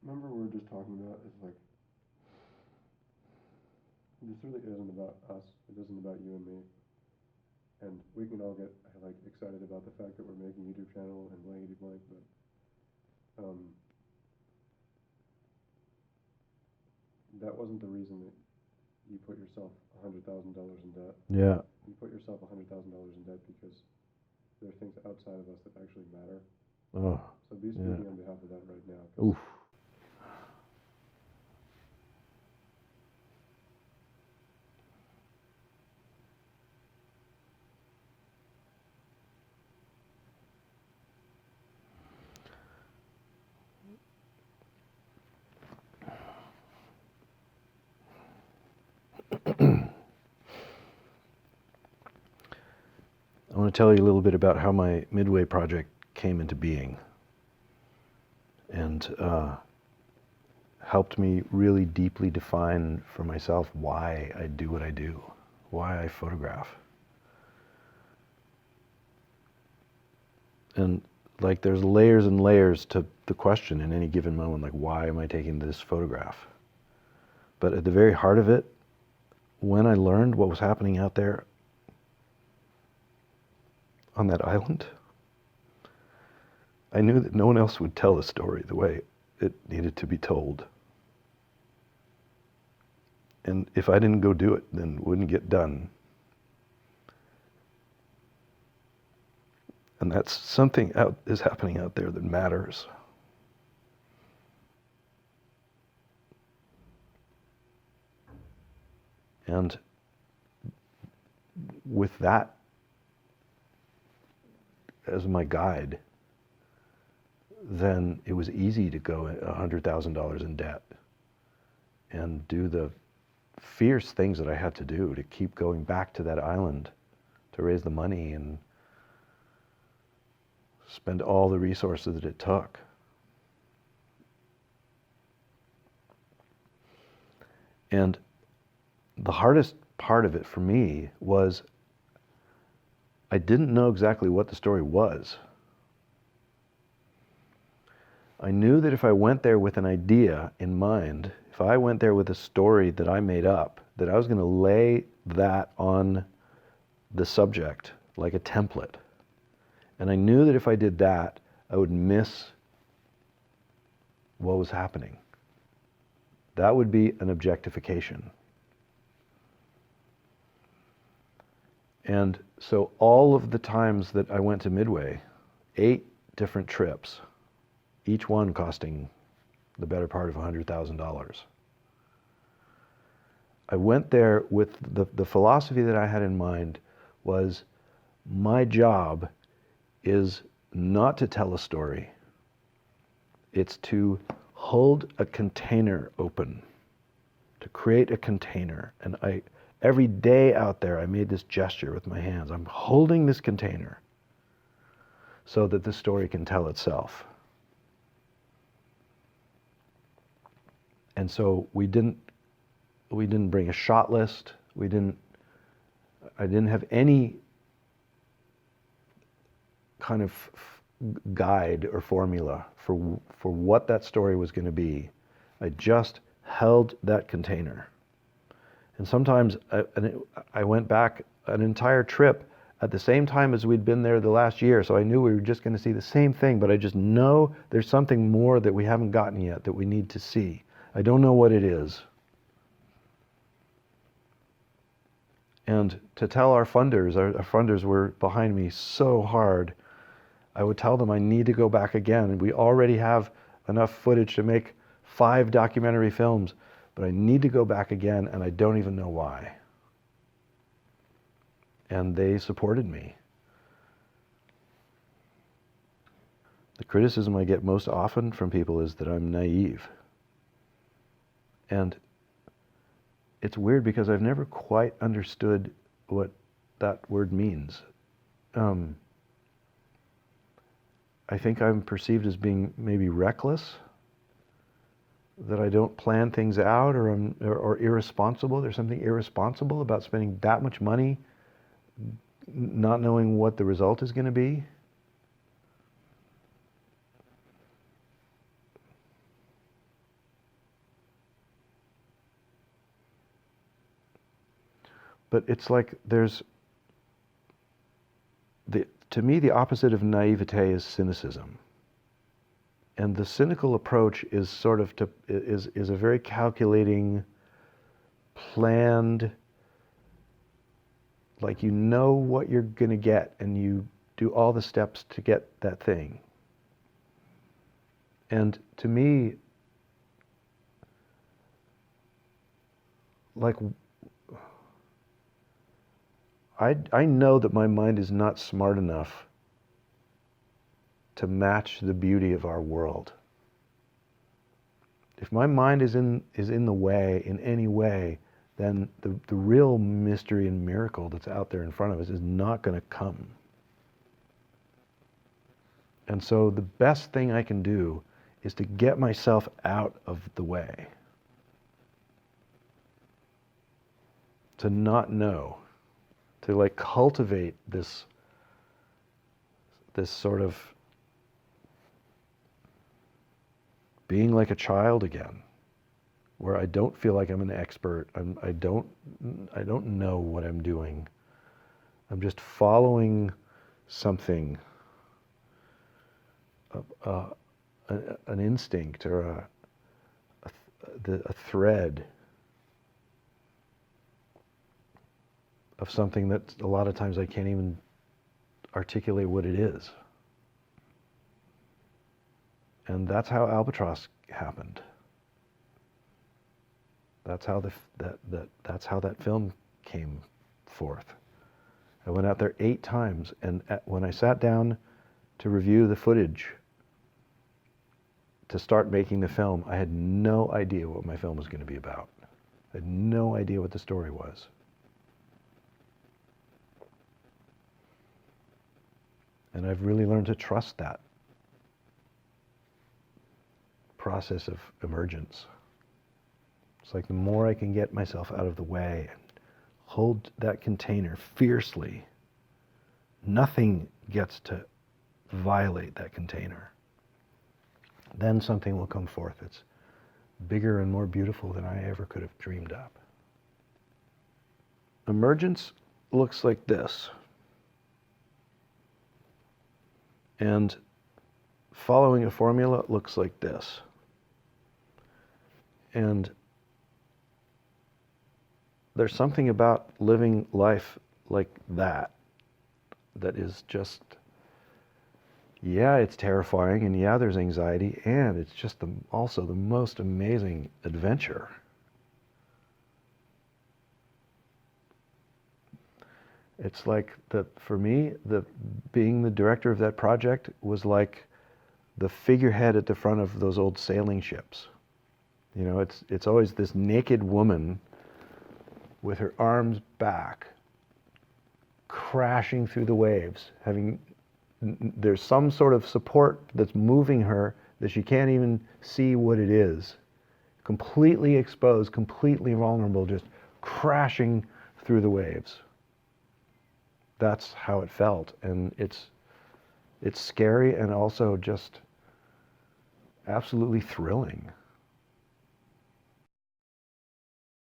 remember we were just talking about is like this really isn't about us. It isn't about you and me. And we can all get like excited about the fact that we're making a YouTube channel and blankety blank, but that wasn't the reason that you put yourself $100,000 in debt. Yeah. You put yourself $100,000 in debt because there are things outside of us that actually matter. Oh. So be Yeah. speaking on behalf of that right now. 'Cause Oof. I want to tell you a little bit about how my Midway project came into being and helped me really deeply define for myself why I do what I do, why I photograph. And like there's layers and layers to the question in any given moment, like why am I taking this photograph? But at the very heart of it, when I learned what was happening out there on that island, I knew that no one else would tell the story the way it needed to be told. And if I didn't go do it, then it wouldn't get done. And that's something is happening out there that matters. And with that as my guide, then it was easy to go $100,000 in debt and do the fierce things that I had to do to keep going back to that island to raise the money and spend all the resources that it took. And the hardest part of it for me was I didn't know exactly what the story was. I knew that if I went there with an idea in mind, if I went there with a story that I made up, that I was going to lay that on the subject like a template. And I knew that if I did that, I would miss what was happening. That would be an objectification. And so all of the times that I went to Midway, 8 different trips, each one costing the better part of $100,000. I went there with the philosophy that I had in mind was my job is not to tell a story. It's to hold a container open, to create a container. And every day out there, I made this gesture with my hands. I'm holding this container so that the story can tell itself. And so we didn't bring a shot list. I didn't have any kind of guide or formula for what that story was going to be. I just held that container. And sometimes I went back an entire trip at the same time as we'd been there the last year, so I knew we were just going to see the same thing, but I just know there's something more that we haven't gotten yet that we need to see. I don't know what it is. And to tell our funders were behind me so hard. I would tell them I need to go back again. We already have enough footage to make 5 documentary films, but I need to go back again, and I don't even know why. And they supported me. The criticism I get most often from people is that I'm naive. And it's weird because I've never quite understood what that word means. I think I'm perceived as being maybe reckless, that I don't plan things out, or irresponsible. There's something irresponsible about spending that much money not knowing what the result is going to be. But it's like to me, the opposite of naivete is cynicism. And the cynical approach is is a very calculating, planned, like you know what you're going to get and you do all the steps to get that thing. And to me, like, I know that my mind is not smart enough to match the beauty of our world. If my mind is in the way in any way, then the real mystery and miracle that's out there in front of us is not going to come. And so the best thing I can do is to get myself out of the way. To not know. To like cultivate this sort of being like a child again, where I don't feel like I'm an expert. I don't know what I'm doing. I'm just following something, an instinct or a thread of something that a lot of times I can't even articulate what it is. And that's how Albatross happened. That's how that's how that film came forth. I went out there 8 times, and when I sat down to review the footage to start making the film, I had no idea what my film was going to be about. I had no idea what the story was. And I've really learned to trust that process of emergence. It's like the more I can get myself out of the way and hold that container fiercely, nothing gets to violate that container. Then something will come forth that's bigger and more beautiful than I ever could have dreamed up. Emergence looks like this. And following a formula looks like this. And there's something about living life like that is just, yeah, it's terrifying, and yeah, there's anxiety, and it's just also the most amazing adventure. It's like for me, being the director of that project was like the figurehead at the front of those old sailing ships. You know, it's always this naked woman with her arms back, crashing through the waves, there's some sort of support that's moving her that she can't even see what it is. Completely exposed, completely vulnerable, just crashing through the waves. That's how it felt, and it's scary and also just absolutely thrilling.